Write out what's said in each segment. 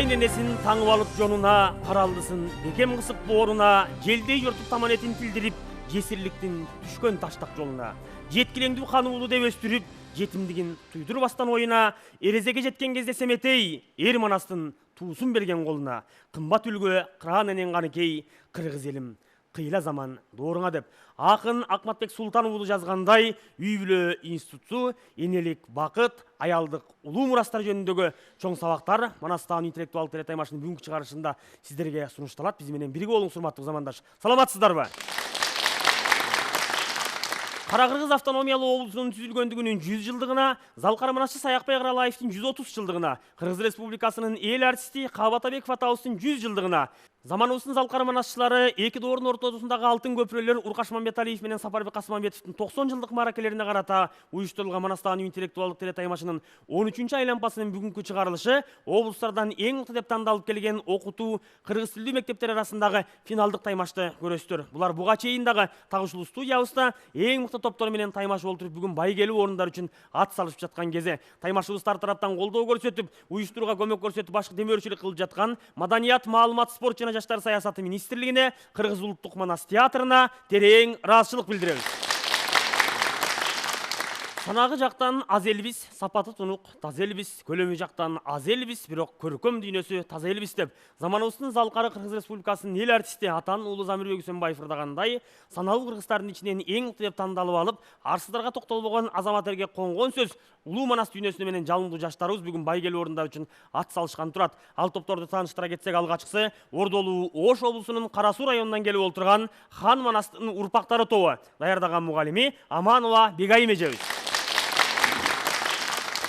Кайненесин таңып алып жонуна, каралдысын бекем кысып бооруна, желдей жортуп таман этин тилдирип, жесирликтин түшкөн таштак жолуна, жеткилеңдүү хануулу деп өстүрүп, жетимдигин туйдурбастан оюна, эрезеге жеткен кезде семетей, эр манастын туусун берген колуна, кымбат үлгө кыран энен каныкей, кыргыз элим кыйла заман дооруңа деп акын Акматбек Султан уулу жазгандай, үй бүлө институту энелик бакыт, аялдык улуу мурастар жөнүндөгү чоң сабактар Манастагы интеллектуалдык телетаймашынын бүгүнкү чыгарылышында сиздерге сунушталат. Биз менен бирге болуңуз урматтуу замандаш. Саламатсыздарбы? Кара Кыргыз автономиялуу облусунун түзүлгөндүгүнүн 100 жылдыгына, Залкара Манасчы Саякбай Каралаевдин 130 жылдыгына, Кыргыз Республикасынын эл артисти Кабат Абеков атабыздын 100 жылдыгына, заманыбыздын Залкара Манасчылары эки доордун ортосундагы алтын көпүрөлөр Уркаш Мамбеталиев менен Сапарбек Касымамбетовдун 90 жылдык маракелерине карата уюштурулган Манастагы интеллектуалдык телетаймашынын 13-чү айлампасынын бүгүнкү чыгарылышы облустардан эң мыкты деп тандалып келген окутуу кыргыз тилдүү мектептер арасындагы финалдык таймашты көрөсүздөр. Булар буга чейин дагы так ушул студиябызда эң мыкты топтор менен таймаш олтуруп, бүгүн байгелүү орундар үчүн ат салышып жаткан кезде таймашыбыз тараптан колдоо көрсөтүп, уюштурууга көмөк көрсөтүп, башкы демөөрчүлүк кылып жаткан Маданият, маалымат, спорт жана жаштар саясаты министрлигине, Кыргыз улуттук манас театрына терең ыраазычылык билдиребиз. Санагы жактан аз элбиз, сапаты тунук таз элбиз, көлөмү жактан аз элбиз, бирок көркөм дүйнөсү таза элбиз деп заманыбыздын Залкары Кыргыз Республикасынын эл артисти Атан уулу Замирбек Үсөнбаев ырдагандай, саналуу кыргыздардын ичинен эң мыкты деп тандалып алып, арсыздарга токтолбогон азамат эрге конгон сөз улуу манас дүйнөсү менен жалындуу жаштарыбыз бүгүн байгелүү орундар үчүн ат салышкан турат. Ал топторду тааныштыра кетсек, алгачкысы Ордолуу Ош облусунун Кара Суу районунан келип олтурган Хан Манастын урпактары тобу даярдаган мугалими Аманова Бегайым эжебиз.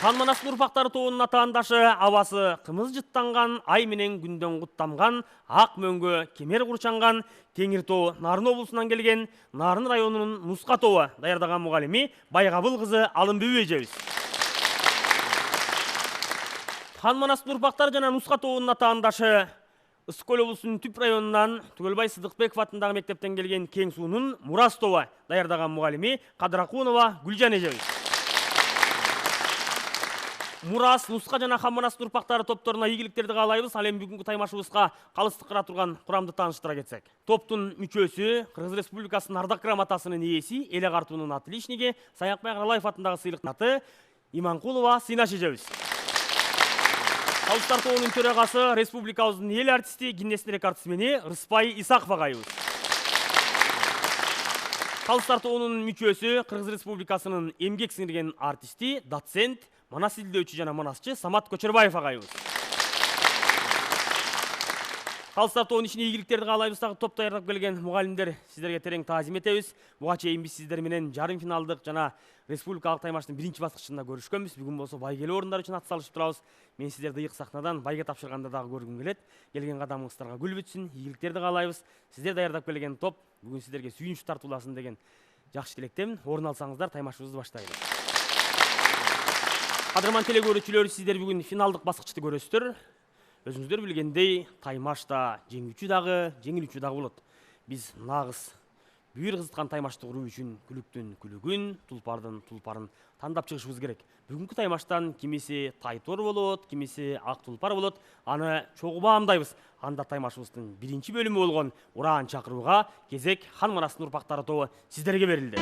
Хан Манастын урпактары тобунун атаандашы абасы кымыз жыттанган, ай менен күндөн куттамган, ак мөңгө кемер курчанган, Теңир тобу Нарын облусунан келген Нарын районунун Нуска тобу даярдаган мугалими Байгабыл кызы Алымбүбү эжебиз. Хан Манастын урпактары жана Нуска тобунун атаандашы Ысык Көл облусунун Түп районунан Түгөлбай Сыдыкбеков атындагы мектептен келген Кең суунун Мурас тобу даярдаган мугалими Кадракунова Гүлжан эжебиз. Мурас, Нуска жана Хан Манастын урпактары топторуна ийгиликтерди каалайбыз. Ал эми бүгүнкү таймашыбызга калыстык кыра турган курамды тааныштыра кетсек. Топтун мүчөсү, Кыргыз Республикасынын ардак грамотасынын ээси, эл агартуунун отличниги, Саякбай Каралаев атындагы сыйлыктын аты Иманкулова Сыйнаш эжебиз. Калыстар тобунун төрагасы, республикабыздын эл артисти, Гиннестин рекордсмени Рыспай Исаков агайыбыз. Калыстар тобунун мүчөсү, Кыргыз Республикасынын эмгек сиңирген артисти, доцент, манас изилдөөчү жана манасчы Самат Көчөрбаев агайыбыз. Калыстар тобунун ичине ийгиликтерди каалайбыз дагы топ даярдап келген мугалимдер, сиздерге терең таазим этебиз. Буга чейин биз сиздер менен жарым финалдык жана республикалык таймаштын биринчи баскычында көрүшкөнбүз. Бүгүн болсо байгелүү орундар үчүн ат салышып турабыз. Мен сиздерди ыйык сахнадан байге тапшырганда дагы көргүм келет. Келген кадамыңыздарга гүл бүтсүн, ийгиликтерди каалайбыз. Сиздер даярдап келген топ бүгүн сиздерге сүйүнүч тартууласын деген жакшы тилектемин. Орун алсаңыздар, таймашыбызды баштайлы. Кадырман теле көрүүчүлөр, сиздер бүгүн финалдык баскычты көрөсүздөр. Өзүңүздөр билгендей, таймашта жеңүүчү дагы, жеңилүүчү дагы болот. Биз нагыз бүйүр кызыткан таймашты куруу үчүн күлүктүн күлүгүн, тулпардын тулпарын тандап чыгышыбыз керек. Бүгүнкү таймаштан кимиси тайтор болот, кимиси ак тулпар болот. Аны чогуу баамдайбыз. Анда таймашыбыздын биринчи бөлүмү болгон Ураан чакырууга кезек Хан Манастын урпактары тобу сиздерге берилди.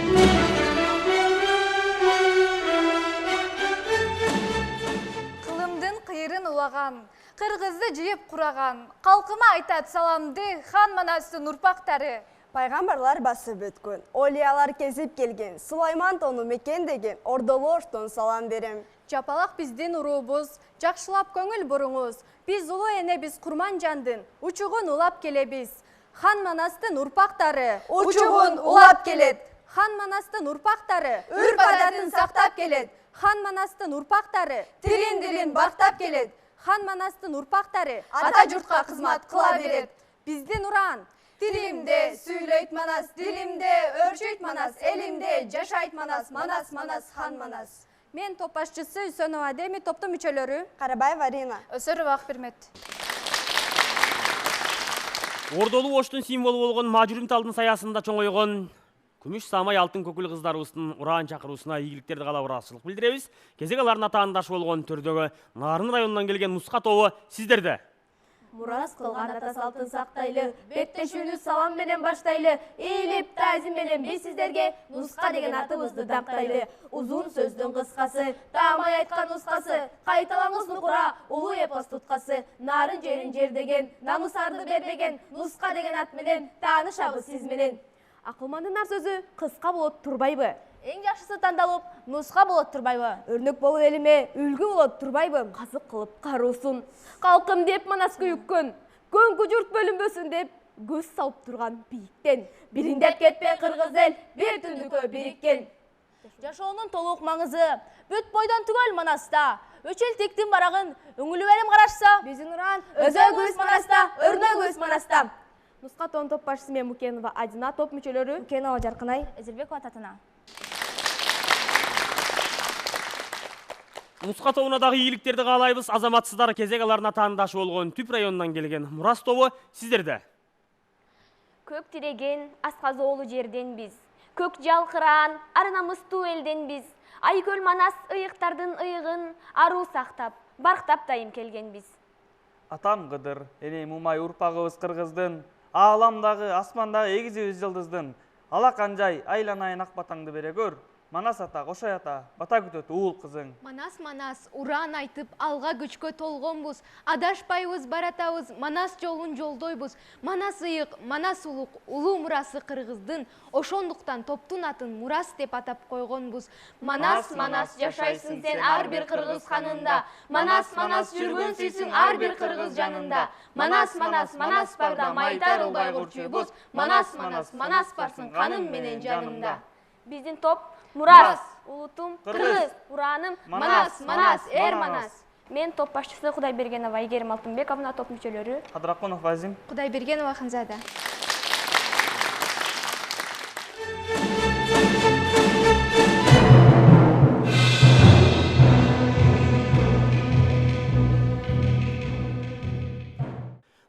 Улаган, кыргызды жыйып кураган, калкыма айтат саламды Хан Манастын урпактары. Пайгамбарлар басып өткөн, олиялар кезип келген, Сулайман тону мекендеген Ордолуу Оштон салам берем. Жапалак биздин уруубуз, жакшылап көңүл буруңуз. Биз улуу энебиз Курман жандын учугун улап келебиз. Хан Манастын урпактары учугун улап келет. Хан Манастын урпактары үрп адатын сактап келет. Хан Манастын урпактары тилин бактап келет. Хан Манастын урпактары ата журтка кызмат кыла берет. Биздин Ураан тилимде сүйлөйт манас, тилимде өрчөйт манас, элимде жашайт манас, манас, манас, Хан Манас. Мен топ башчысы Үсөнова Адеми, топтун мүчөлөрү Карабаева Арина, Өсөрова Акбермет. Ордолуу Оштун символу болгон мажурим талдын саясында чоңойгон күмүш самай алтын көкүл кыздарыбыздын Ураан чакыруусуна ийгиликтерди каалап ыраазычылык билдиребиз. Кезек алардын атаандашы болгон төрдөгү Нарын районунан келген Нуска тобу сиздерде. Мурас кылган ата салтын сактайлы, беттешүүнү салам менен баштайлы. Ийилип таазим менен биз сиздерге нуска деген атыбызды дактайлы. Узун сөздүн кыскасы, таамай айткан нускасы, кайталаңыз нукура, улуу эпос туткасы. Нарын жерин жер деген, намысарды бербеген, нуска деген ат менен таанышабыз сиз менен. Акылмандын ар сөзү кыска болот турбайбы? Эң жакшысы тандалып, нуска болот турбайбы? Өрнөк болуп элиме, үлгү болот турбайбы? Казык кылып каруусун, калкым деп манас күйүккөн, көнгү журт бөлүнбөсүн деп көз салып турган бийиктен. Бириңдеп кетпе кыргыз эл, бир түндүккө бириккен. Жашоонун толук маңызы бүт бойдон түгөл Манаста. Өчел тектин барагын өңүлүп элим карашса, биздин уран өзөгүбүз Манаста, өрнөгүбүз Манаста. Нуска тоон топ башчысы мен Мукенова Адина, топ мүчөлөрү Мукенова Жаркынай, Эзербекова Татына. Нуска тобуна дагы ийгиликтерди каалайбыз. Азаматсыздар кезек аларына таандашы болгон Түп районунан келген Мурас тобу сиздерде. Көк тиреген асказоолу жерден биз, көк жалкыран арынамыстуу элден биз, Айкөл Манас ыйыктардын ыйыгын аруу сактап, барктап дайым келген биз. Атам Кыдыр, энем Умай урпагыбыз кыргыздын, ааламдагы асмандагы эгизибиз жылдыздын. Ала канжай айланайын ак батаңды бере көр. Манас ата, Кошой ата, бата күтөт уул кызың. Манас, уран айтып, алга күчкө толгонбуз, адашпайбыз баратабыз, Манас жолун жолдойбуз. Манас ыйык, Манас улук, улуу мурасы кыргыздын, ошондуктан топтун атын Мурас деп атап койгонбуз. Манас, жашайсың сен ар бир кыргыз ханында, Манас, жүргөн сүйсүң ар бир кыргыз жанында. Манас, барда майтарылбай курчуйбуз, Манас, барсың каным менен жанымда. Биздин топ Мурас, улутум кыргыз, ураным Манас, эр Манас. Мен топ башчысы Кудайбергенова Айгерим Алтынбековна, топ мүчөлөрү Кадракунов Азим, Кудайбергенова Ханзада.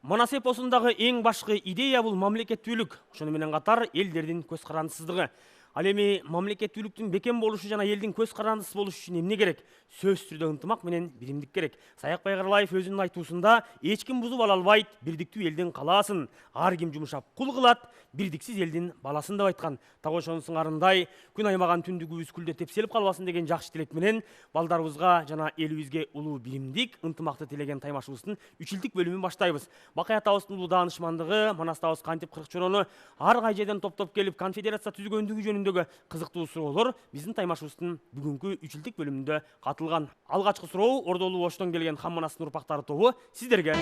Манас эпосундагы эң башкы идея бул мамлекеттүүлүк, ошону менен катар элдердин көз карандысыздыгы. Ал эми мамлекеттүүлүктүн бекем болушу жана элдин көз карандысы болушу үчүн эмне керек? Сөзсүз түрдө ынтымак менен биримдик керек. Саякбай Каралаев өзүнүн айтуусунда эч ким бузуп ала албайт бирдиктүү элдин калаасын, ар ким жумушап кул кылат, бирдиксиз элдин баласын деп айткан. Так ошонун сыңарындай күн аймаган түндүгүбүз күлдө тепселип калбасын деген жакшы тилек менен балдарыбызга жана элибизге улуу биримдик, ынтымакты тилеген таймашыбыздын 3 жылдык бөлүмүн баштайбыз. Бакай атабыздын улуу даанышмандыгы, Манастабыз кантип 40 чорону ар кай жерден топтоп келип конфедерация түзгөндүгү жөнүндөгү кызыктуу суроолор биздин таймашыбыздын бүгүнкү 3 жылдык бөлүмүндө катылган. Алгачкы суроо Ордолуу Оштон келген Хан Манастын урпактары тобу сиздерге.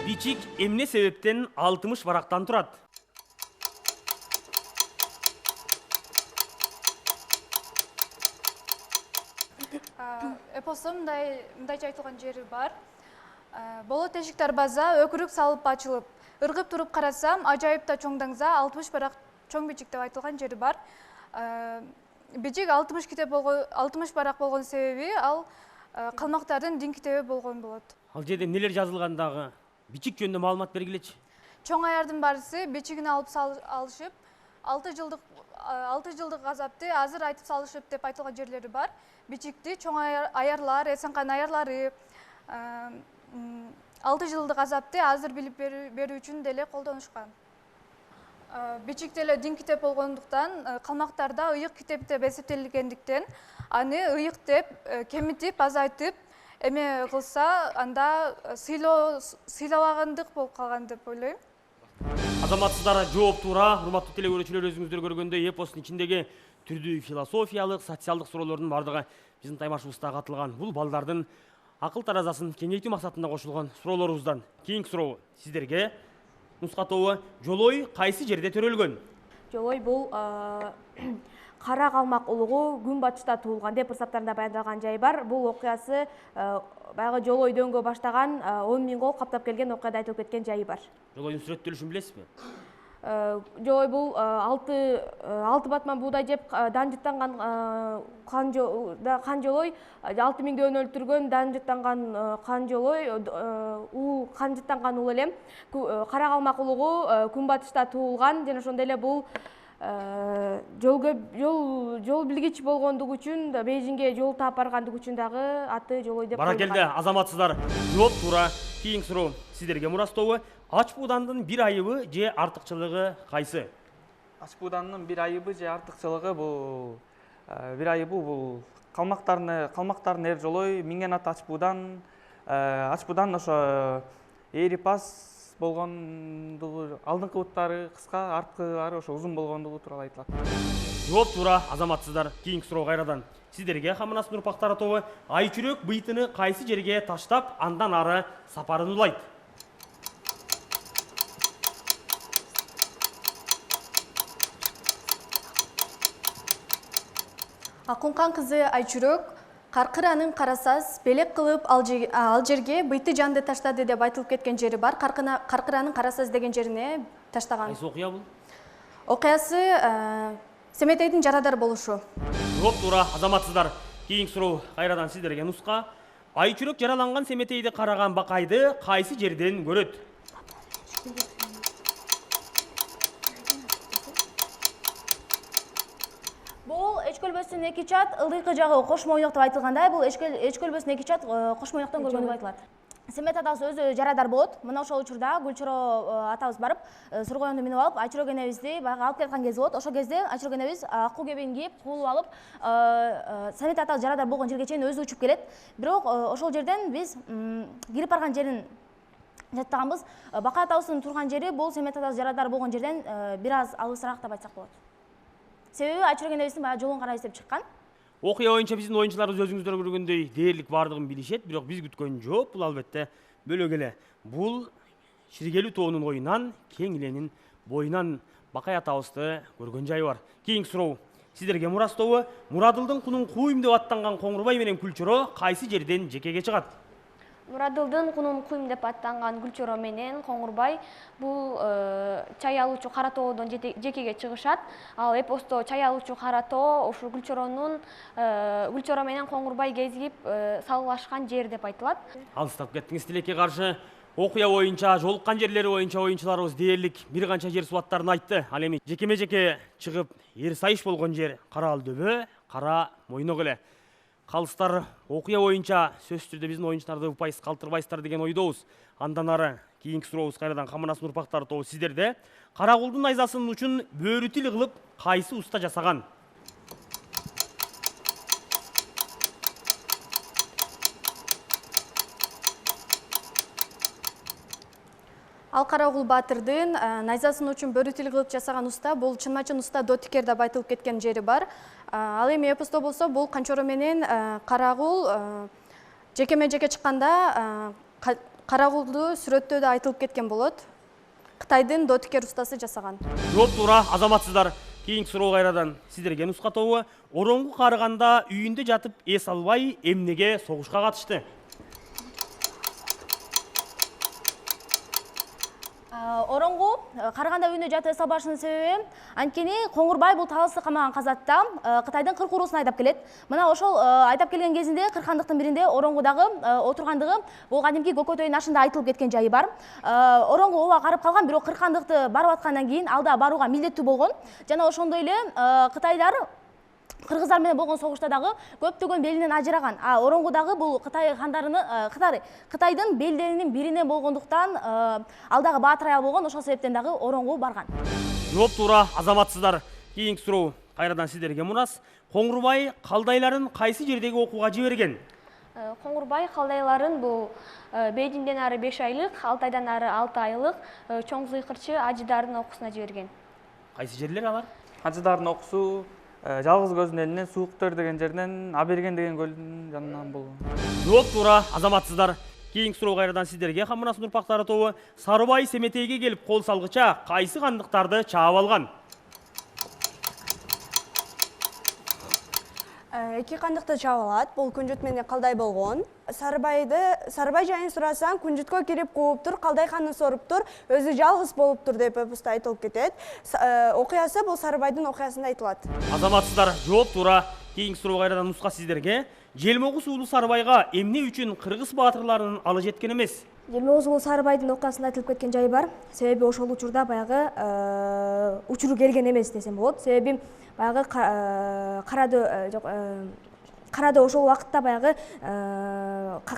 Бичик эмне себептен 60 барактан турат? Эпосто мындайча айтылган жери бар. Болот тешиктер база өкүрүк салып ачылып, ыргып туруп карасам, ажайыпта чоңдаңза 60 барак чоң бичик деп айтылган жери бар. Бичик 60 барак болгон себеби ал калмактардын дин китеби болгон болот. Ал жерде нелер жазылгандагы бичик жөнүндө маалымат бергилечи. Чоң аярдын барысы бичигин алып алышып, 6 жылдык газапты азыр айтып салышып деп айтылган жерлери бар. Бичикти чоң аярлар, эсенкан аярлары 6 жылдык газапты азыр билип берүү үчүн деле колдонушкан. Бичик деле дин китеп болгондуктан калмактарда ыйык китеп деп эсептелгендиктен аны ыйык деп кемитип, азайтып, эме кылса анда сыйлабагандык болуп калган деп ойлойм. Азаматсыздар, жооп туура. Урматтуу теле көрүүчүлөр, өзүңүздөр көргөндөй эпостун ичиндеги түрдүү философиялык, социалдык суроолордун бардыгы биздин таймашыбызда катылган. Бул балдардын акыл таразасын кеңейтүү максатында кошулган суроолорубуздан. Кийинки суроо сиздерге. Нуска тобу жолой кайсы жерде төрөлгөн? Жолой бул Кара Калмак улугу күн батышта туулган деп ырсаптарында баяндалган жай бар. Бул окуясы баягы Жолой дөңгө баштаган 10 000 кол каптап келген окуяда айтылып кеткен жайы бар. Жолойдун сүрөттөлүшүн билесизби? Жолой бул 6 батман буудай жеп дан жыттанган қан Жолой, 6 000 дөөнү өлтүргөн дан жыттанган қан Жолой, қан жыттанган ул элем Кара Калмак улугу күн батышта туулган жана ошондой эле бул жол билгич болгондугу үчүн Бейжиңге жол таап баргандыгы үчүн дагы аты Жолой деп Баракелде, коюлган. азаматсыздар. Жооп туура. Кийинки суроо сиздерге мурастабы. Ач буудандын бир айыбы же артыкчылыгы кайсы? Ач бууданын бир айыбы же артыкчылыгы бул бир айыбы бул калмактардын эр жолой минген ат ач буудан ошо эри пас болгондугу, алдыңкы буттары кыска, арткылары ошо узун болгондугу тууралуу айтылат. Жооп туура, азаматсыздар. Кийинки суроо кайрадан. Сиздерге Хамынастын урпактары тобу Айчүрөк быйтыны кайсы жерге таштап, андан ары сапарын улайт? Акункан кызы Айчүрөк Каркыранын карасаз белек кылып ал жерге быйты жанды таштады деп айтылып кеткен жери бар. Каркыранын карасаз деген жерине таштаган. Кайсы окуя бул? Окуясы Семетейдин жарадар болушу. Жооп туура, азаматсыздар. Кийинки суроо кайрадан сиздерге нуска. Айчүрөк жараланган Семетейди караган бакайды кайсы жерден көрөт? Бул Эчкөлбөсүнүн эки чат ылдыйкы жагы кош моюнок деп айтылгандай, бул Эчкөлбөсүнүн эки чат кош моюноктон көргөн деп айтылат. Семет атабыз өзү жарадар болот. Мына ошол учурда Гүлчоро атабыз барып, сургоюнду минип алып, Айчүрөк энебизди баягы алып кеткен кези болот. Ошол кезде Айчүрөк энебиз акуу кебин кийип, куулуп алып, Семет атабыз жарадар болгон жерге чейин өзү учуп келет. Бирок ошол жерден биз кирип барган жерин жаттаганбыз. Бакай атабыздын турган жери бул Семет атабыз жарадар болгон жерден бир аз алысыраак деп айтсак болот. Себеби Айчүрөк энебиздин баягы жолун карай издеп чыккан. Окуя боюнча биздин оюнчуларыбыз өзүңүздөр көргөндөй дээрлик бардыгын билишет, бирок биз күткөн жооп бул албетте бөлөк эле. Бул Ширгелүү тоонун оюнан, Кең иленин боюнан Бакай атабызды көргөн жайы бар. Кийинки суроо сиздерге мурастабы. Мурадылдын кунун куйм деп аттанган Коңурбай менен Күлчөрө кайсы жерден жекеге чыгат? Мурадылдын кунун куйм деп аттанган Гүлчоро менен Коңурбай бул чай алуучу Кара тоодон жекеге чыгышат. Ал эпосто чай алуучу Кара тоо ошо Гүлчоро менен Коңурбай кезип салгылашкан жер деп айтылат. Алыстап кеттиңиз тилекке каршы. Окуя боюнча, жолуккан жерлери боюнча оюнчуларыбыз дээрлик бир канча жер суаттарын айтты. Ал эми жекеме-жеке чыгып, эр сайыш болгон жер Караал дөбө, Кара Мойнок эле. Калыстар окуя боюнча сөзсүз түрдө биздин оюнчуларды упайсыз калтырбайсыздар деген ойдобуз. Андан ары кийинки сурообуз кайрадан Хамынастын урпактары тобу сиздерде. Карагулдун найзасынын учун бөрү тил кылып кайсы уста жасаган? Ал Карагул Баатырдын найзасынын учун бөрү тил кылып жасаган уста бул чынма-чын уста Дотикер деп айтылып кеткен жери бар. Ал эми эпосто болсо бул Канчоро менен Карагул жекеме-жеке чыкканда Карагулду сүрөттөөдө айтылып кеткен болот. Кытайдын Дотикер устасы жасаган. Жооп туура, азаматсыздар. Кийинки суроо кайрадан сиздерге нуска тобу. Ороңгу карыганда үйүндө жатып эс албай эмнеге согушка катышты? Ороңгу карыганда үйүнө жатып эс албашынын себеби анткени Коңурбай бул таласты камаган казатта Кытайдын 40 уруусун айдап келет. Мына ошол айдап келген кезинде кыркандыктын биринде Ороңгудагы отургандыгы бул кадимки Көкөтөйдүн ашында айтылып кеткен жайы бар. Ороңгу ооба карып калган, бирок кыркандыкты барып аткандан кийин алда барууга милдеттүү болгон. Жана ошондой эле Кытайдар кыргыздар менен болгон согушта дагы көптөгөн белинен ажыраган. Ороңгудагы бул Кытай хандарынын Кытайдын белдеринин биринен болгондуктан алдагы баатыр аял болгон, ошол себептен дагы Ороңгу барган. Жооп туура, азаматсыздар. Кийинки суроо кайрадан сиздерге мурас. Коңурбай калдайларын кайсы жердеги окууга жиберген? Коңурбай калдайларын бул Бейжиңден ары 5 айлык, Алтайдан ары 6 айлык чоң зыйкырчы ажыдардын окуусуна жиберген. Кайсы жерлер алар? Ажыдардын окуусу Жалгыз көздүн элинен Сууктөр деген жерден Аберген деген көлдүн жанынан болгон. Жооп туура, азаматсыздар. Кийинки суроо кайрадан сиздерге Хамынастын урпактары тобу. Сарыбай Семетейге келип кол салгыча кайсы кандыктарды чаап алган? Эки кандыкты чаап алат. Бул Күнжүт менен Калдай болгон. Сарыбай жайын сурасаң, Күнжүткө кирип кууптур, Калдай ханны соруптур, өзү жалгыз болуптур деп эпоста айтылып кетет. Окуясы бул Сарыбайдын окуясында айтылат. Азаматсыздар, жооп туура. Кийинки суроо кайрадан нуска сиздерге. Желмогуз уулу Сарыбайга эмне үчүн кыргыз баатырларынын алы жеткен эмес? Желмогуз уулу Сарыбайдын окуясында айтылып кеткен жай бар. Себеби ошол учурда баягы учуру келген эмес десем болот. Себеби баягы Карадө ошол убакытта баягы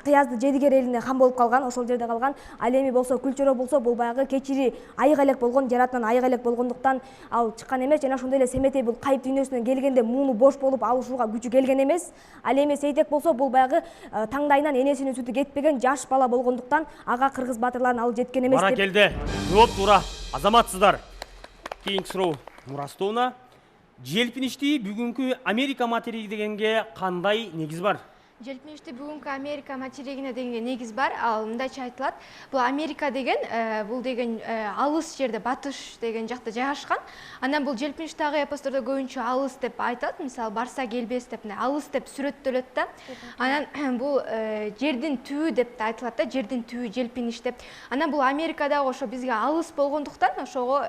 Кыязды Жедигер элине хан болуп калган, ошол жерде калган. Ал эми болсо Күлчөрө болсо бул баягы кечири айык элек болгон, жаратынан айык элек болгондуктан ал чыккан эмес. Жана ошондой эле Семетей бул кайып дүйнөсүнөн келгенде мууну бош болуп алышууга күчү келген эмес. Ал эми Сейтек болсо бул баягы таңдайынан энесинин сүтү кетпеген жаш бала болгондуктан ага кыргыз баатырларын алып жеткен эмес. Бара келди. Жооп туура. Азаматсыздар. Кийинки суроо Мурас тобуна. Желпиништи бүгүнкү Америка материги дегенге кандай негиз бар? Желпиништи бүгүнкү Америка материгине деген негиз бар. Ал мындайча айтылат. Бул Америка деген, бул деген алыс жерде, батыш деген жакта жайгашкан. Анан бул желпиништагы эпостордо көбүнчө алыс деп айтат. Мисалы барса келбес деп, алыс деп сүрөттөлөт да. Анан бул жердин түбү деп да айтылат да, жердин түбү желпиниш деп. Анан бул Америкадагы ошо бизге алыс болгондуктан ошого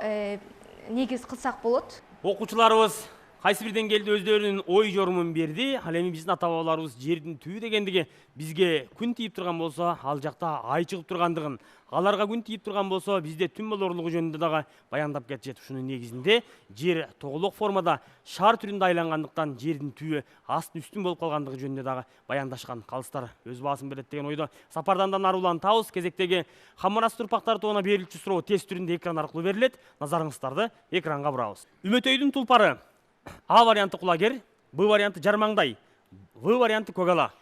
негиз кылсак болот. Окуучуларыбыз кайсы бир деңгээлде өздөрүнүн ой жорумун берди. Ал эми биздин ата бабаларыбыз жердин түбү дегендиги бизге күн тийип турган болсо, ал жакта ай чыгып тургандыгын, аларга күн тийип турган болсо, бизде түн болорлугу жөнүндө дагы баяндап кетишет. Ушунун негизинде жер тоголок формада шар түрүндө айлангандыктан жердин түбү астын үстүн болуп калгандыгы жөнүндө дагы баяндашкан. Калыстар өз баасын берет деген ойдо сапардан да нарулантабыз. Кезектеги Хамманас турпактар тобуна берилчү суроо тест түрүндө экран аркылуу берилет. Назарыңыздарды экранга бурабыз. Үмөтөйдүн тулпары. А варианты кулагер, Б варианты жармаңдай, В варианты көгала.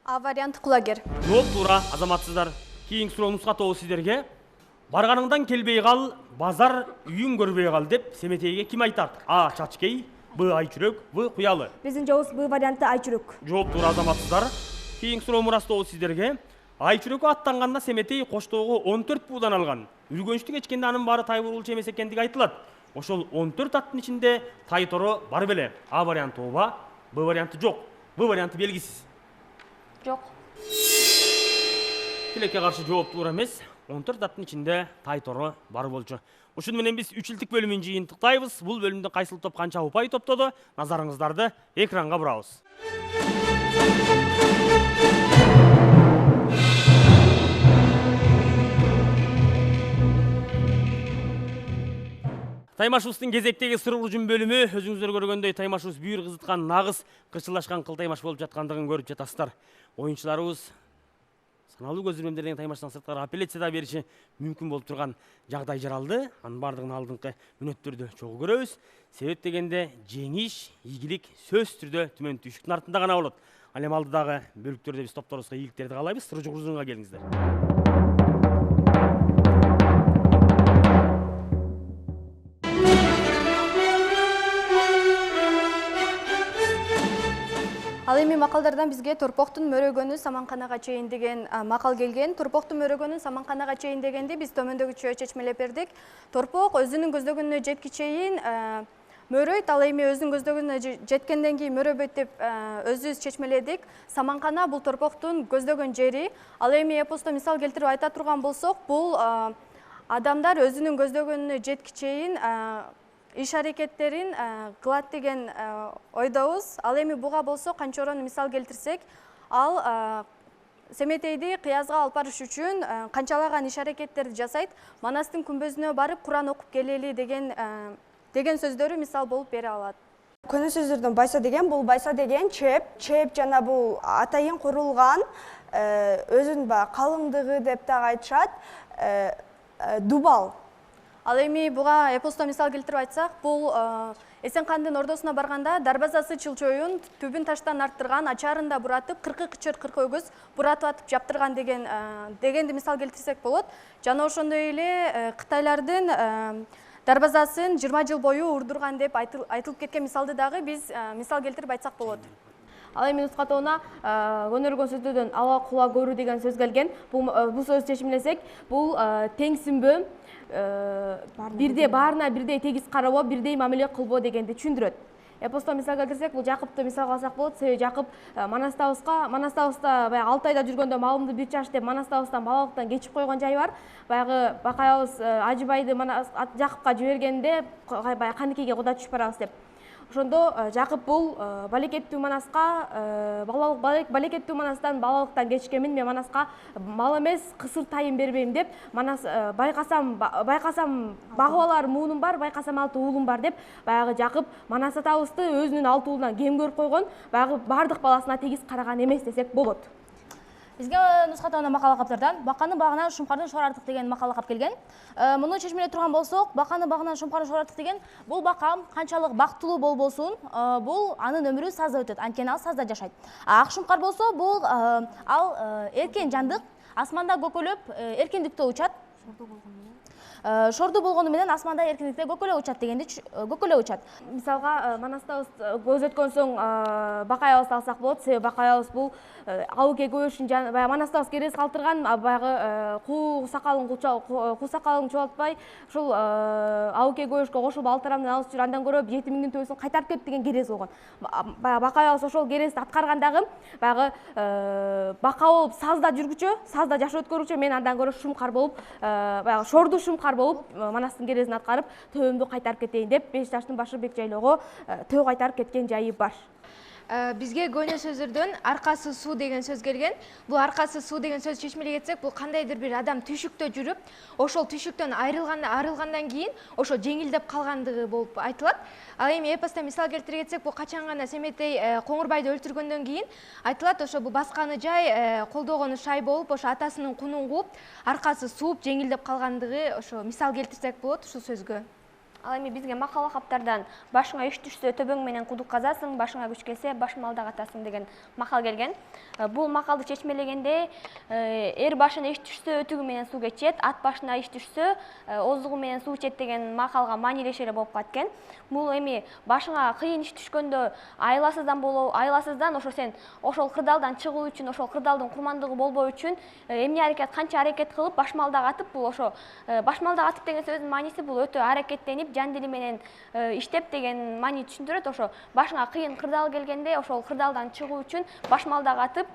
А варианты кулагер. Жооп туура, азаматсыздар. Кийинки суроо нуска тобу сиздерге. Барганыңдан келбей кал, базар үйүн көрбөй кал деп Семетейге ким айтат? А чачкей, Б айчүрөк, В куялы. Биздин жообубуз Б варианты айчүрөк. Жооп туура, азаматсыздар. Кийинки суроо Мурас тобу сиздерге. Айчүрөккө аттанганда Семетей Коштоого 14 буудан алган. Үргөнчтү кечкенде анын баары тай бурулчу эмес экендиги айтылат. Ошол 14 аттын ичинде тай торо бар беле? А варианты ооба, Б варианты жок, В варианты белгисиз. Жок. Тилекке каршы жооп туура эмес. 14 аттын ичинде тай торо бар болчу. Ушун менен биз 3 илдик бөлүмүн жыйынтыктайбыз. Бул бөлүмдө кайсыл топ канча упай топтоду? Назарыңыздарды экранга бурабыз. Таймашыбыздын кезектеги сыр уржун бөлүмү өзүңүздөр көргөндөй таймашыбыз бүйүр кызыткан нагыз кырчылашкан кыл таймаш болуп жаткандыгын көрүп жатасыздар. Оюнчуларыбыз саналуу көзүрмөмдерден таймаштан сырткары апелляция да бериши мүмкүн болуп турган жагдай жаралды. Анын бардыгын алдыңкы мүнөттөрдө чогуу көрөбүз. Себеп дегенде жеңиш, ийгилик сөз түрдө түмөн түйшүктүн артында гана болот. Ал эми алдыдагы бөлүктөрдө биз топторубузга ийгиликтерди каалайбыз. Сыр уржунга келиңиздер. Ал эми макалдардан бизге Торпоктун мөрөгөнү Саманканага чейин деген макал келген. Торпоктун мөрөгөнү Саманканага чейин дегенди биз төмөндөгүчө чечмелеп бердик. Торпок өзүнүн көздөгөнүнө жетки чейин мөрөйт, ал эми өзүнүн көздөгөнүнө жеткенден кийин мөрөбөйт деп өзүбүз чечмеледик. Саманкана бул Торпоктун көздөгөн жери. Ал эми эпосто мисал келтирип айта турган болсок, бул адамдар өзүнүн көздөгөнүнө жетки чейин иш аракеттерин кылат деген ойдобуз. Ал эми буга болсо канчорону мисал келтирсек, ал Семетейди Кыязга алып барыш үчүн канчалаган иш аракеттерди жасайт. Манастын күмбөзүнө барып Куран окуп келели деген сөздөрү мисал болуп бере алат. Көне сөздөрдөн байса деген, бул байса деген чеп жана бул атайын курулган өзүнүн калыңдыгы деп да айтышат, дубал. Ал эми буга эпосто мисал келтирип айтсак, бул Эсенкандын ордосуна барганда дарбазасы чылчоюн түбүн таштан арттырган, ачарында буратып, 40 кычыр 40 өгүз буратып атып жаптырган дегенди мисал келтирсек болот. Жана ошондой эле Кытайлардын дарбазасын 20 жыл бою урдурган деп айтылып кеткен мисалды дагы биз мисал келтирип айтсак болот. Ал эми нуска тобуна көнөргөн сөздөрдөн ала кула көрүү деген сөз келген. Бул сөздү чечимлесек, бул теңсинбөө, бирдей баарына бирдей тегиз карабоо, бирдей мамиле кылбоо дегенди түшүндүрөт. Эпосто мисал келтирсек, бул Жакыпты мисал алсак болот. Себеби Жакып Манастабызда баягы 6 айда жүргөндө малымды бир чаш деп Манастабыздан балалыктан кечип койгон жай бар. Баягы Бакайыбыз Ажыбайды Жакыпка жибергенде баягы Каныкейге куда түшүп барабыз деп. Ошондо Жакып бул балекеттүү манаска балекеттүү манастан балалыктан кечкенмин, мен манаска мал эмес кысыр тайын бербейм деп, манас байкасам багып алар муунум бар, байкасам 6 уулум бар деп, баягы Жакып манас атабызды өзүнүн 6 уулунан кем көрүп койгон, баягы бардык баласына тегиз караган эмес десек болот. Бизге нускатана макала каптардан баканы багынан шумкардын шор артык деген макала кап келген. Муну чечмелей турган болсок, баканы багынан шумкардын шор артык деген бул бакам канчалык бактылуу болбосун, бул анын өмүрү сазда өтөт. Анткени ал сазда жашайт. Ак шумкар болсо, бул ал эркен жандык, асманда көкөлөп эркиндикте учат. Шорду болгону менен асманда эркиндикте көкөлөп учат дегенди көкөлөп учат. Мисалга манастабыз көз өткөн соң бакайыбызды алсак болот. Себеби бакайыбыз бул Алыке көбөшүн баягы манастабыз керес калтырган, баягы куу сакалын чубалтпай, ушул Алыке көбөшкө кошулуп алтарамдан алыс жүр, андан көрө 7000-дин төбөсүн кайтарып кет деген керес болгон. Баягы бакайыбыз ошол керести аткаргандагы баягы бака болуп сазда жүргүчө, сазда жашоо өткөрүүчү, мен андан көрө шумкар болуп, баягы шорду шумкар болуп, манастын кересин аткарып, төбөмдү кайтарып кетейин деп, 5 таштын башы бек жайлоого төө кайтарып кеткен жайы бар. Бизге көйнө сөздөрдөн аркасы суу деген сөз келген. Бул аркасы суу деген сөз чечмелей кетсек, бул кандайдыр бир адам түшүктө жүрүп, ошол түшүктөн айрылгандан кийин ошо жеңилдеп калгандыгы болуп айтылат. Ал эми эпоста мисал келтире кетсек, бул качан гана Семетей Коңурбайды өлтүргөндөн кийин айтылат, ошо бул басканы жай, колдогону шай болуп, ошо атасынын кунун кууп, аркасы сууп жеңилдеп калгандыгы ошо мисал келтирсек болот ушул сөзгө. Ал эми бизге макала каптардан башыңа иш түшсө төбөң менен кудук казасың, башыңа күч келсе баш малда катасың деген макал келген. Бул макалды чечмелегенде эр башына иш түшсө өтүгү менен суу кечет, ат башына иш түшсө озугу менен суу ичет деген макалга маанилешере болуп калат. Бул эми башыңа кыйын иш түшкөндө айласыздан ошо сен ошол кырдаалдан чыгуу үчүн, ошол кырдаалдын курмандыгы болбоо үчүн канча аракет кылып баш малда катып, бул ошо баш малда катып деген сөздүн мааниси бул өтө аракеттенип жан дили менен иштеп деген маани түшүндүрөт. Ошо башыңа кыйын кырдаал келгенде ошол кырдаалдан чыгуу үчүн баш малда катып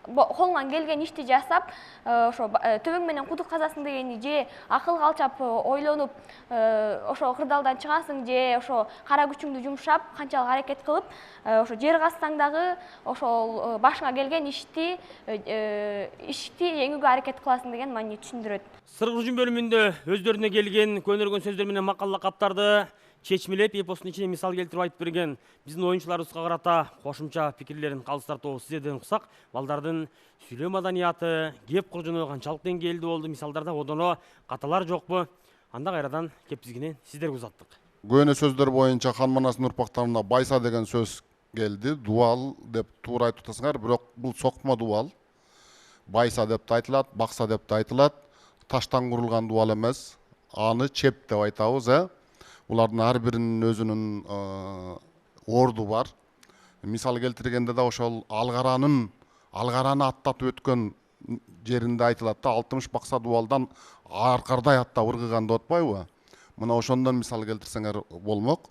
колуңан келген ишти жасап, ошо төбөң менен кудук казасың дегени же акылга алчап ойлонуп ошо кырдаалдан чыгасың, же ошо кара күчүңдү жумшап канчалык аракет кылып ошо жер казсаң дагы ошол башыңа келген ишти жеңүүгө аракет кыласың деген маани түшүндүрөт. Сыргы жүн бөлүмүндө өздөрүнө келген көнөргөн сөздөр менен макала каптарды чечмелеп, эпостун ичине мисал келтирип айтып берген биздин оюнчуларыбызга карата кошумча пикирлерин калыстыртып сиздерден уксак, балдардын сүйлөө маданияты, кеп куржуну канчалык деңгээлде болду, мисалдарда одоно каталар жокпу? Анда кайрадан кептизгенен сиздерге узаттык. Көйнө сөздөр боюнча хан манастын урпактарына байса деген сөз келди. Дуал деп туура айтып атасыңар, бирок бул сокма дуал. Байса деп да айтылат, бакса деп да айтылат. Таштан курулган дуал эмес, аны чеп деп айтабыз, Улардын ар биринин өзүнүн орду бар. Мисал келтиргенде да ошол алгараны аттатып өткөн жеринде айтылат да, 60 бакса дуалдан аркардай аттап ыргыган деп атпайбы? Мына ошондон мисал келтирсеңер болмок.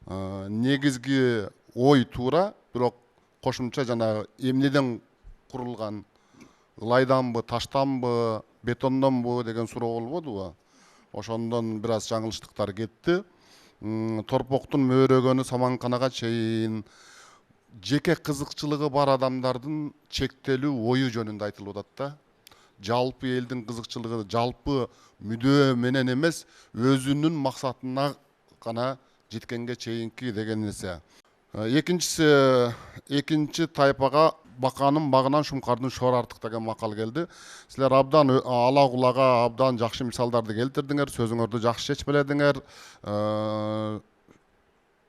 Негизги ой туура, бирок кошумча жанагы эмнеден курулган, ылайданбы, таштанбы, бетондонбу деген суроо болбодубу? Ошондон бир аз жаңылыштыктар кетти. Торпоктун мөөрөгөнү саманканага чейин жеке кызыкчылыгы бар адамдардын чектелүү ою жөнүндө айтылып атат да. Жалпы элдин кызыкчылыгы жалпы мүдөө менен эмес, өзүнүн максатына гана жеткенге чейинки деген нерсе. Экинчи тайпага баканын багынан шумкардын шор артык деген макал келди. Силер абдан ала кулага абдан жакшы мисалдарды келтирдиңер, сөзүңөрдү жакшы чечмеледиңер.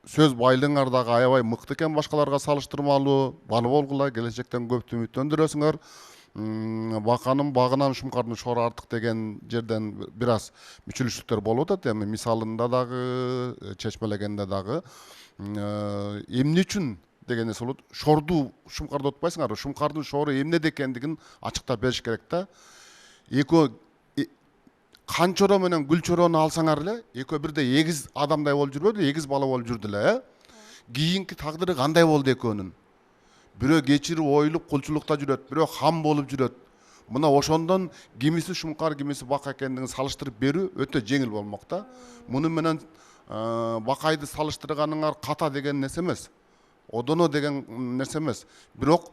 Сөз байлыгыңар дагы аябай мыкты экен башкаларга салыштырмалуу. Балы болгула, келечектен көптү үмүттөндүрөсүңөр. Баканын багынан шумкардын шор артык деген жерден бир аз мүчүлүштүктөр болуп атат. Эми мисалында дагы, чечмелегенде дагы эмне үчүн деген нерсе болот. Шорду шумкарды отпайсыңар, шумкардын шору эмнеде экендигин ачыктап бериш керек да. Экөө канчоро менен гүлчөрөнү алсаңар эле, экөө бирде эгиз адамдай болуп жүрбөдү, эгиз бала болуп жүрдү эле, Кийинки тагдыры кандай болду экөөнүн? Бирөө кечирип оюлуп кулчулукта жүрөт, бирөө хам болуп жүрөт. Мына ошондон кимиси шумкар, кимиси бака экендигин салыштырып берүү өтө жеңил болмок да. Муну менен бакайды салыштырганыңар ката деген нерсе эмес, одоно деген нерсе эмес. Бирок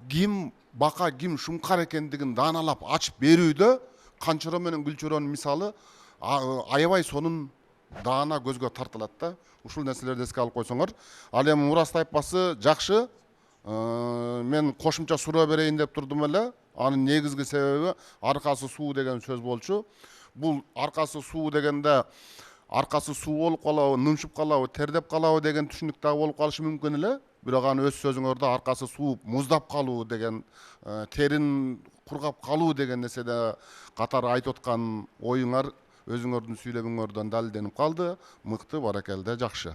ким бака, ким шумкар экендигин дааналап ачып берүүдө Канчоро менен Гүлчөронун мисалы аябай сонун даана көзгө тартылат да. Ушул нерселерди эске алып койсоңор. Ал эми Мурас тайпасы жакшы. Мен кошумча суроо берейин деп турдум эле. Анын негизги себеби аркасы суу деген сөз болчу. Бул аркасы суу дегенде аркасы суу болуп калабы, нымшып калабы, тердеп калабы деген түшүнүк да болуп калышы мүмкүн эле. Бирок аны өз сөзүңөрдө аркасы суу муздап калуу деген, терин кургап калуу деген нерседе катары айтып аткан оюңар өзүңөрдүн сүйлөгүңөрдөн далилденип калды. Мыкты, баракелде, жакшы.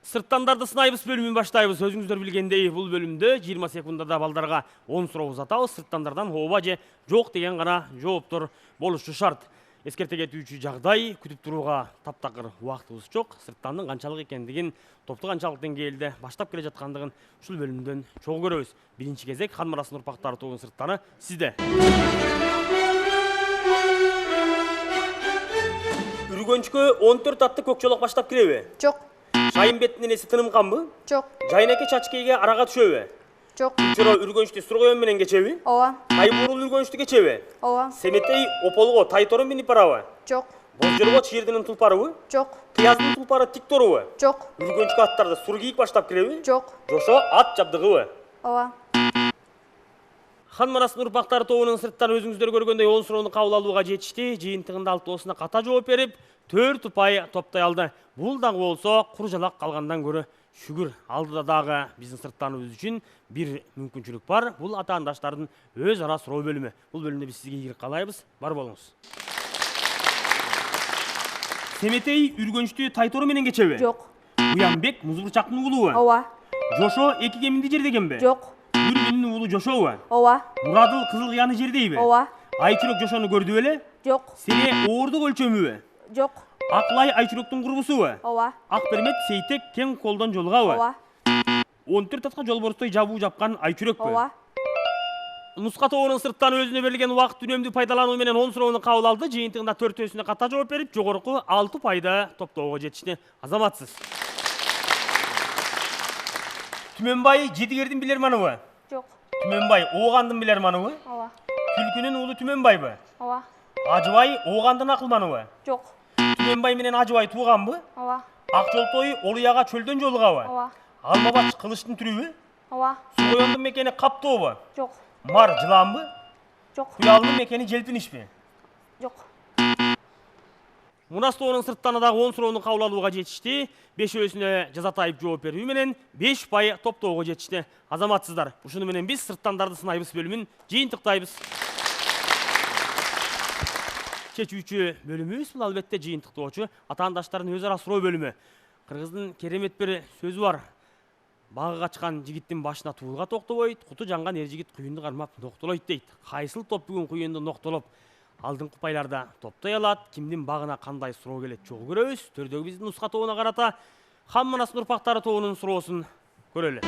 Сырттандарды сынайбыз бөлümün баштайбыз. Өзүңүздөр билгендей, бул бөлүмдө 20 секундада балдарга 10 суроо узатабыз. Сырттандардан ооба же жок деген гана жооптор болушу шарт. Эскерте кетүүчү жагдай, күтүп турууга таптакыр убактыбыз жок. Сырттандын канчалык экендигин, топту канчалык деңгээлде баштап келе жаткандыгын ушул бөлүмдөн чогуу көрөбүз. Биринчи кезек Хан Марасын урпактары тобунун сырттаны сизде. Үргөнчкө 14 атты көк жолок баштап киреби? Жок. Шайын беттин энеси тыным канбы? Жок. Жайнеке чачкейге арага түшөбү? Жок. Чоро үргөнчтү сургоен менен кечеби? Ооба. Тайбурул үргөнчтү кечеби? Ооба. Семетей ополго тайторун минип барабы? Жок. Бозжолго чийирдинин тулпарыбы? Жок. Кыяздын тулпары тик торубу? Жок. Үргөнчкө аттарды сур кийик баштап киреби? Жок. Жошо ат жабдыгыбы? Ооба. Хан Марасын урпактары тобунун сырттан өзүңүздөр көргөндөй 10 суроону кабыл алууга жетишти. Жыйынтыгында 6тоосуна ката жооп берип, 4 упай топтой алды. Бул дагы болсо кур жалак калгандан көрө шүгүр. Алдыда дагы биздин сырттаныбыз үчүн бир мүмкүнчүлүк бар. Бул атаандаштардын өз ара суроо бөлүмү. Бул бөлүмдө биз сизге ийгилик каалайбыз. Бар болуңуз. Семетей үргөнчтү тайтору менен кечеби? Жок. Уянбек музбурчактын уулубу? Ооба. Жошо эки кеминди жердегенби? Жок. Үргүнүн уулу Жошобу? Ооба. Мурадыл кызыл кыяны жердейби? Ооба. Айчүрөк Жошону көрдү беле? Жок. Сени оордук өлчөмүбү? Жок. Акылай Айчүрөктүн курбусубу? Ооба. Акбермет Сейтек кең колдон жолгабы? Ооба. 14 атка жолборстой жабуу жапкан Айчүрөкпү? Ооба. Нуска тобунун сырттан өзүнө берилген убакыт үнөмдү пайдалануу менен 10 суроону кабыл алды. Жыйынтыгында 4-төсүнө ката жооп берип, жогорку 6 пайда топтоого жетишти. Азаматсыз. Түмөнбай Жетигердин билерманыбы? Жок. Түмөнбай Оогандын билерманыбы? Ооба. Түлкүнүн уулу Түмөнбайбы? Ооба. Ажыбай Оогандын акылманыбы? Жок. Түмөнбай менен Ажыбай тууганбы? Ооба. Ак жолтой Олуяга чөлдөн жолугабы? Ооба. Алмабач кылычтын түрүбү? Ооба. Сугоёндун мекени Каптообу? Жок. Мар жыланбы? Жок. Куялдын мекени Желпинишпи? Жок. Мунас тобунун сырттаны дагы 10 суроону кабыл алууга жетишти. 5-өсүнө жазатайып жооп берүү менен 5 пай топтоого жетишти. Азаматсыздар, ушуну менен биз сырттандарды сынайбыз бөлүмүн жыйынтыктайбыз. Чечүүчү бөлүмүбүз бул албетте жыйынтыктоочу атаандаштардын өз ара суроо бөлүмү. Кыргыздын керемет бир сөзү бар. Багы качкан жигиттин башына туулга токтобойт, куту жанган эр жигит күйүндү кармап ноктолойт дейт. Кайсыл топ бүгүн күйүндү ноктолоп алдыңкы пайларда топтой алат, кимдин багына кандай суроо келет чогуу көрөбүз. Төрдөгү биздин нуска тобуна карата Хан Марасын урпактары тобунун суроосун көрөлү.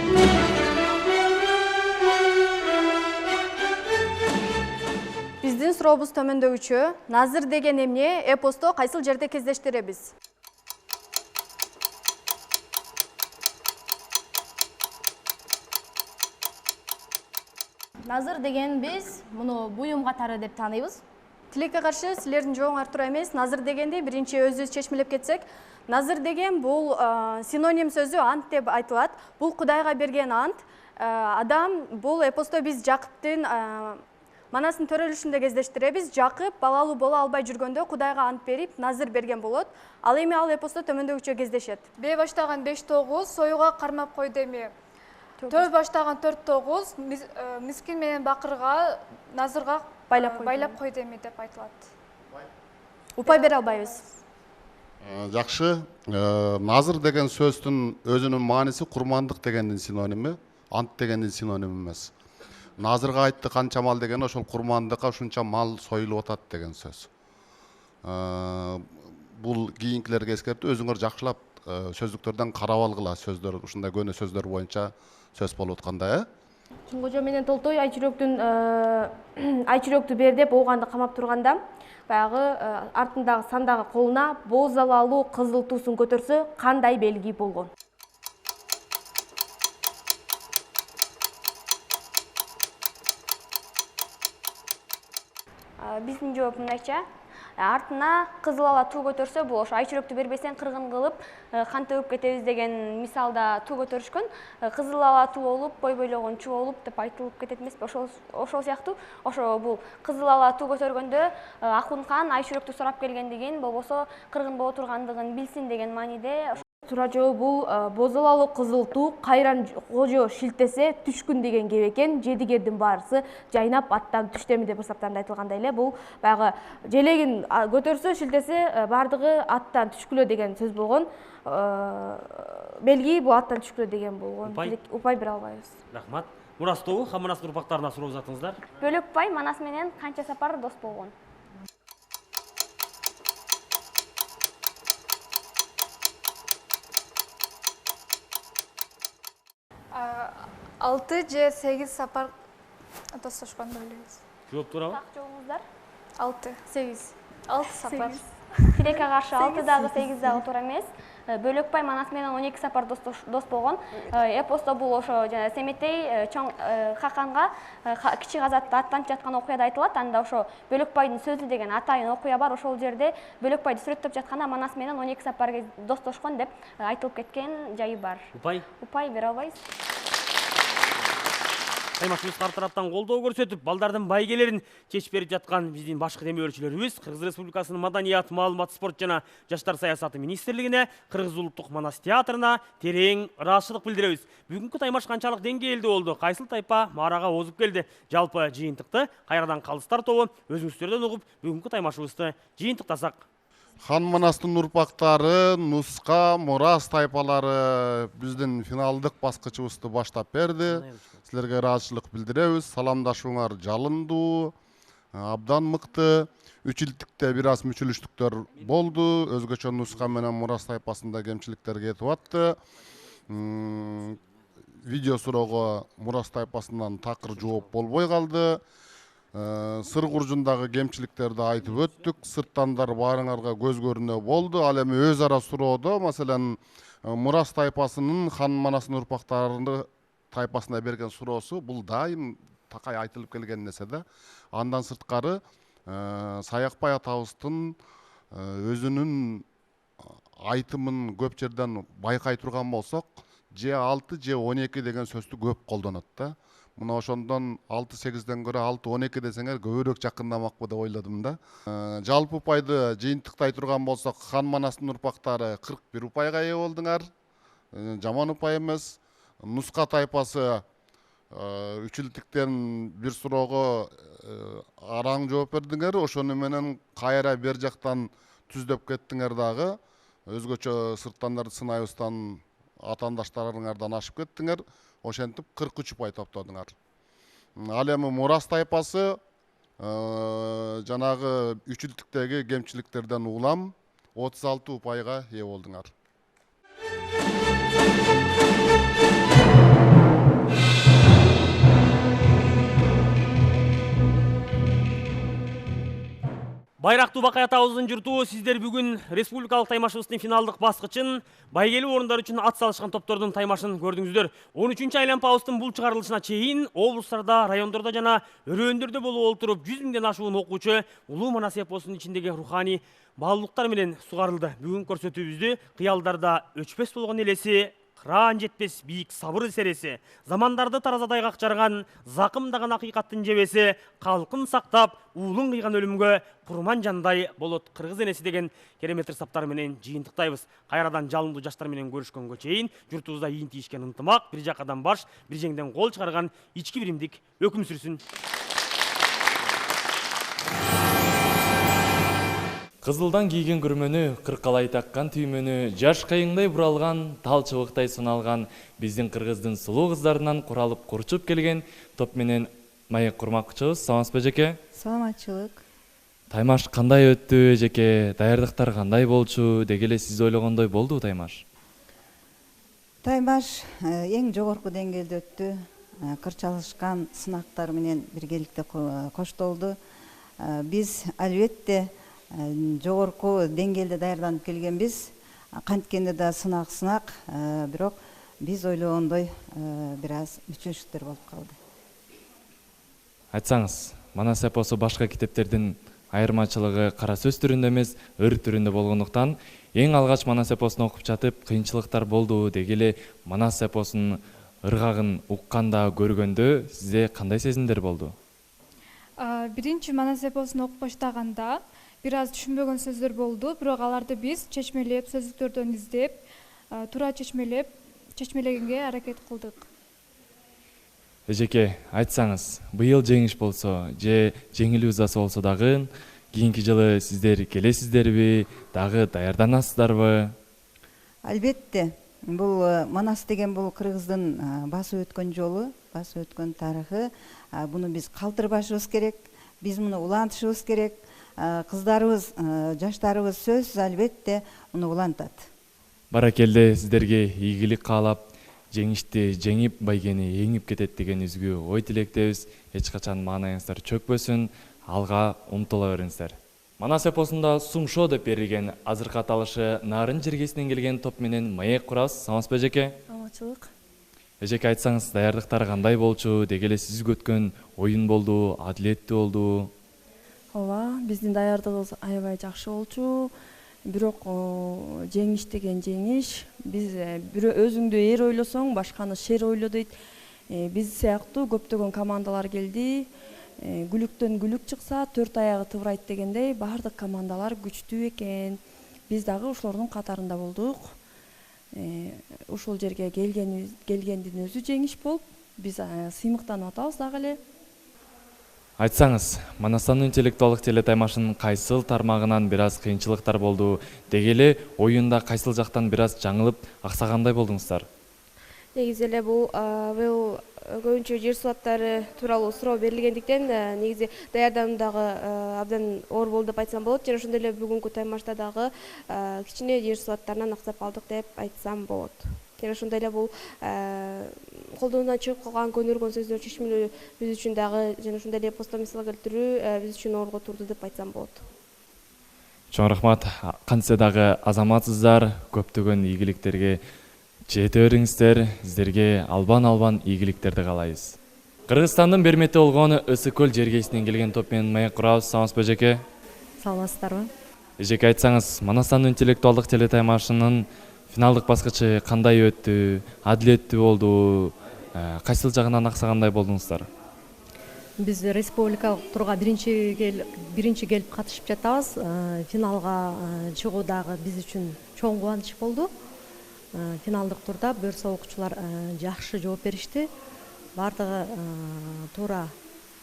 Биздин сурообуз төмөндөгүчө. Назыр деген эмне эпосто кайсыл жерде кездештиребиз? Назыр деген биз муну буюм катары деп тааныйбыз. Тилекке каршы силердин жообуңар туура эмес. Назыр дегенди биринчи өзүбүз чечмелеп кетсек, назыр деген бул синоним сөзү ант деп айтылат. Бул Кудайга берген ант. Адам бул эпосто биз Жакыптын Манастын төрөлүшүндө кездештиребиз. Жакып балалуу боло албай жүргөндө Кудайга ант берип, назыр берген болот. Ал эми ал эпосто төмөндөгүчө кездешет. Б баштаган 5-9 союга кармап койду эми. Тө баштаган 4-9 мискин менен бакырга, назырга байлап койду эми деп айтылат. Упай бере албайбыз. Жакшы. Назыр деген сөздүн өзүнүн мааниси курмандык дегендин синоними, ант дегендин синоними эмес. Назырга айтты канча мал деген ошол курмандыкка ушунча мал союлуп атат деген сөз. Бул кийинкилерге эскертүү, өзүңөр жакшылап сөздүктөрдөн карап алгыла, сөздөр ушундай көне сөздөр боюнча сөз болуп атканда. Чоңгожо менен Толтой айчүрөктү бер деп оғанды камап турганда, баягы артындагы сандагы колуна боз алалуу кызыл туусун көтөрсө кандай белги болгон? Биздин жооп мындайча, артына кызыл ала туу көтөрсө, бул ошо айчүрөктү бербесең кыргын кылып, кан төгүп кетебиз деген мисалда туу көтөрүшкөн. Кызыл ала туу болуп, бой бойлогон чуу болуп деп айтылып кетет эмеспи? Ошол сыяктуу, ошо бул кызыл ала туу көтөргөндө Акун хан айчүрөктү сурап келгендигин, болбосо кыргын боло тургандыгын билсин деген мааниде. Туура жооп бул боз алалуу кызыл туу кайран кожо шилтесе түшкүн деген кеп экен. Жедигердин баарысы жайнап аттан түштөмү деп ысаптарында айтылгандай эле. Бул баягы желегин көтөрсө, шилтесе бардыгы аттан түшкүлө деген сөз болгон. Белги бул аттан түшкүлө деген болгон. Упай бере албайбыз. Рахмат. Мурас тобу Хан Манастын урпактарына суроо узатыңыздар. Бөлөкбай Манас менен канча сапар дос болгон? Алты же 8 сапар достошкон деп ойлойбуз. Жооп туурабы? Так жообуңуздар? 6, 8. 6 сапар. Тилекке каршы 6 дагы 8 дагы туура эмес. Бөлөкбай Манас менен 12 сапар дос болгон. Эпосто бул ошо жана Семетей чоң Хаканга кичи казатты аттанып жаткан окуяда айтылат. Анда ошо Бөлөкбайдын сөзү деген атайын окуя бар. Ошол жерде Бөлөкбайды сүрөттөп жатканда Манас менен 12 сапар достошкон деп айтылып кеткен жайы бар. Упай бере албайбыз. Таймашыбыз ар тараптан колдоо көрсөтүп, балдардын байгелерин чечип берип жаткан биздин башкы демөөрчүлөрүбүз Кыргыз Республикасынын Маданият, Маалымат, спорт жана Жаштар саясаты министрлигине, Кыргыз улуттук Манас театрына терең ыраазычылык билдиребиз. Бүгүнкү таймаш канчалык деңгээлдүү болду? Кайсыл тайпа маарага озуп келди? Жалпы жыйынтыкты кайрадан Калыстар тобу өзүңүздөрдөн угуп, бүгүнкү таймашыбызды жыйынтыктасак. Хан Манастын урпактары, Нуска, Мурас тайпалары биздин финалдык баскычыбызды баштап берди. Силерге ыраазычылык билдиребиз. Саламдашууңар жалындуу, абдан мыкты. Үчилтикте бир аз мүчүлүштүктөр болду. Өзгөчө Нуска менен Мурас тайпасында кемчиликтер кетип атты. Видео суроого Мурас тайпасынан такыр жооп болбой калды. Сыр куржундагы кемчиликтерди айтып өттүк. Сырттандар баарыңарга көз көрүнө болду. Ал эми өз ара суроодо, маселен, Мурас тайпасынын Хан Манастын урпактарыны тайпасына берген суроосу бул дайым такай айтылып келген нерсе да. Андан сырткары Саякбай атабыздын өзүнүн айтымын көп жерден байкай турган болсок, же 6 же 12 деген сөздү көп колдонот да. Мына ошондон 6-8ден көрө 6-12 десеңер көбүрөөк жакындамакпы деп ойладым да. Жалпы упайды жыйынтыктай турган болсок, Хан Манастын урпактары 41 упайга ээ болдуңар. Жаман упай эмес. Нуска тайпасы үчүлтиктен бир суроого араң жооп бердиңер. Ошону менен кайра бер жактан түздөп кеттиңер дагы. Өзгөчө сырттандарды сынайбыздан атаандаштарыңардан ашып кеттиңер. Ошентип 43 упай топтодуңар. Ал эми Мурас тайпасы жанагы үчүлтүктөгү кемчиликтерден улам 36 упайга ээ болдуңар. Байрактуу Бакай атабыздын журту, сиздер бүгүн республикалык таймашыбыздын финалдык баскычын, байгелүү орундар үчүн ат салышкан топтордун таймашын көрдүңүздөр. 13-чү айланпабыздын бул чыгарылышына чейин облустарда, райондордо жана өрөөндөрдө болуп олтуруп 100 миңден ашуун окуучу Улуу Манас эпосунун ичиндеги руханий баалуулуктар менен сугарылды. Бүгүн көрсөтүүбүздү кыялдарда өчпөс болгон элеси, кыраан жетпес бийик сабыр сереси, замандарды таразадай какчарган, закымдаган акыйкаттын жебеси, калкын сактап, уулун кыйган өлүмгө курман жандай болот кыргыз энеси деген керемет ырсаптар менен жыйынтыктайбыз. Кайрадан жалындуу жаштар менен көрүшкөнгө чейин журтубузда ийин тийишкен ынтымак, бир жакадан баш, бир жеңден кол чыгарган ички биримдик өкүм сүрсүн. Кызылдан кийген күрмөнү, кыркалай таккан түймөнү, жаш кайыңдай буралган, тал чыбыктай суналган биздин кыргыздын сулуу кыздарынан куралып курчуп келген топ менен маек курмакчыбыз. Саламатсызбы эжеке? Саламатчылык. Таймаш кандай өттү эжеке? Даярдыктар кандай болчу? Деги эле сиз ойлогондой болду таймаш? Таймаш эң жогорку деңгээлде өттү. Кырчалышкан сынактар менен биргеликте коштолду. Биз албетте жогорку деңгээлде даярданып келгенбиз. Канткенде да сынак, бирок биз ойлогондой бир аз мүчөчүлүктөр болуп калды. Айтсаңыз, Манас эпосу башка китептердин айырмачылыгы кара сөз түрүндө эмес, ыр түрүндө болгондуктан, эң алгач Манас эпосун окуп жатып кыйынчылыктар болду деги эле Манас эпосунун ыргагын укканда, көргөндө сизде кандай сезимдер болду? Биринчи Манас эпосун окуп баштаганда бир аз түшүнбөгөн сөздөр болду, бирок аларды биз чечмелеп, сөздүктөрдөн издеп, туура чечмелегенге аракет кылдык. Эжеке, айтсаңыз, быйыл жеңиш болсо, же жеңилүү ызасы болсо дагы, кийинки жылы сиздер келесиздерби, дагы даярданасыздарбы? Албетте, бул Манас деген бул кыргыздын басып өткөн жолу, басып өткөн тарыхы. Буну биз калтырбашыбыз керек, биз муну улантышыбыз керек. Кыздарыбыз, жаштарыбыз сөзсүз албетте муну улантат. Баракелде, сиздерге ийгилик каалап, жеңишти жеңип, байгени еңип кетет деген үзгү ой тилектебиз. Эч качан маанайыңыздар чөкпөсүн, алга умтула бериңиздер. Манас эпосунда Сумшо деп берилген азыркы аталышы Нарын жергесинен келген топ менен маек курабыз. Саламатсызбы эжеке? Саламатчылык. Эжеке, айтсаңыз, даярдыктар кандай болчу? Деги эле сиз күткөн оюн болду, адилеттүү болду? Ооба, биздин даярдыгыбыз аябай жакшы болчу. Бирок жеңиш деген жеңиш. Биз өзүңдү эр ойлосоң, башканы шер ойло дейт. Биз сыяктуу көптөгөн командалар келди. Күлүктөн күлүк чыкса, 4 аягы тыбырайт дегендей, баардык командалар күчтүү экен. Биз дагы ошолордун катарында болдук. Ушул жерге келгендин өзү жеңиш болуп, биз сыймыктанып атабыз дагы эле. Айтсаңыз, Манастан интеллектуалдык телетаймашынын кайсыл тармагынан бир аз кыйынчылыктар болду? Деги эле оюнда кайсыл жактан бир аз жаңылып, аксагандай болдуңуздар? Негизи эле бул көбүнчө жер суаттары тууралуу суроо берилгендиктен негизи даярдануудагы абдан оор болду деп айтсам болот. Жана ошондой эле бүгүнкү таймашта дагы кичине жер суаттарынан аксап калдык деп айтсам болот. Жана ошондой эле бул колдонуудан чыгып калган көнүргөн сөздөр чечмелөө биз үчүн дагы жана ошондой эле эпосто мисал келтирүү биз үчүн оорго турду деп айтсам болот. Чоң рахмат. Кантсе дагы азаматсыздар, көптөгөн ийгиликтерге жете бериңиздер. Сиздерге албан ийгиликтерди каалайбыз. Кыргызстандын бермети болгон Ысыкөл жергесинен келген топ менен маек курабыз. Саламатсызбы эжеке? Саламатсыздарбы? Эжеке, айтсаңыз, Манастан интеллектуалдык телетаймашынын финалдык баскычы кандай өттү? Адилеттүү болду? Кайсыл жагынан аксагандай болдуңуздар? Биз республикалык турга биринчи келип катышып жатабыз. Финалга чыгуу дагы биз үчүн чоң кубаныч болду. Финалдык турда бөрсө окуучулар жакшы жооп беришти. Бардыгы туура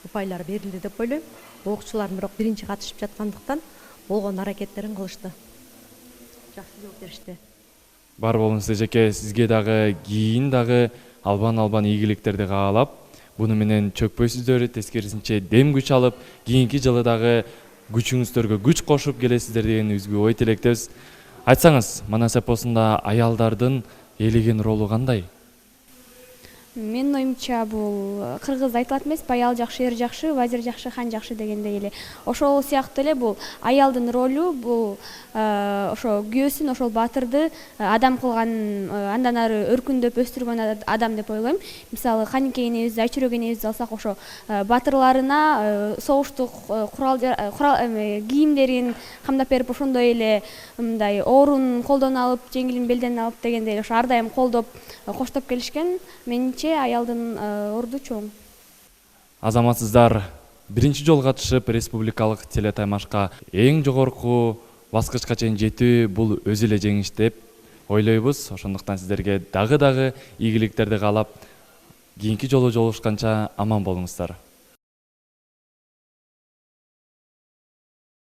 упайлар берилди деп ойлойм. Окуучулар бирок биринчи катышып жаткандыктан болгон аракеттерин кылышты. Жакшы жооп беришти. Бар болуңуз эжеке, сизге дагы кийин дагы албан ийгиликтерди каалап, буну менен чөкпөйсүздөр, тескерисинче дем күч алып, кийинки жылы дагы күчүңүздөргө күч кошуп келесиздер деген үзгү ой тилектебиз. Айтсаңыз, Манас эпосунда аялдардын ээлеген ролу кандай? Менин оюмча бул кыргыз айтылат эмеспи, аял жакшы, эр жакшы, вазир жакшы, хан жакшы дегендей эле. Ошол сыяктуу эле бул аялдын ролу, бул ошо күйөөсүн, ошол баатырды адам кылган, андан ары өркүндөп өстүргөн адам деп ойлойм. Мисалы Канике энебизди, Айчүрөк энебизди алсак, ошо баатырларына согуштук кийимдерин камдап берип, ошондой эле мындай оорун колдон алып, жеңилин белден алып дегендей ошо ар дайым колдоп, коштоп келишкен. Менимче аялдын орду чоң. Азаматсыздар, биринчи жолу катышып республикалык телетаймашка эң жогорку баскычка чейин жетүү бул өзү эле жеңиш деп ойлойбуз. Ошондуктан сиздерге дагы ийгиликтерди каалап, кийинки жолу жолугушканча аман болуңуздар.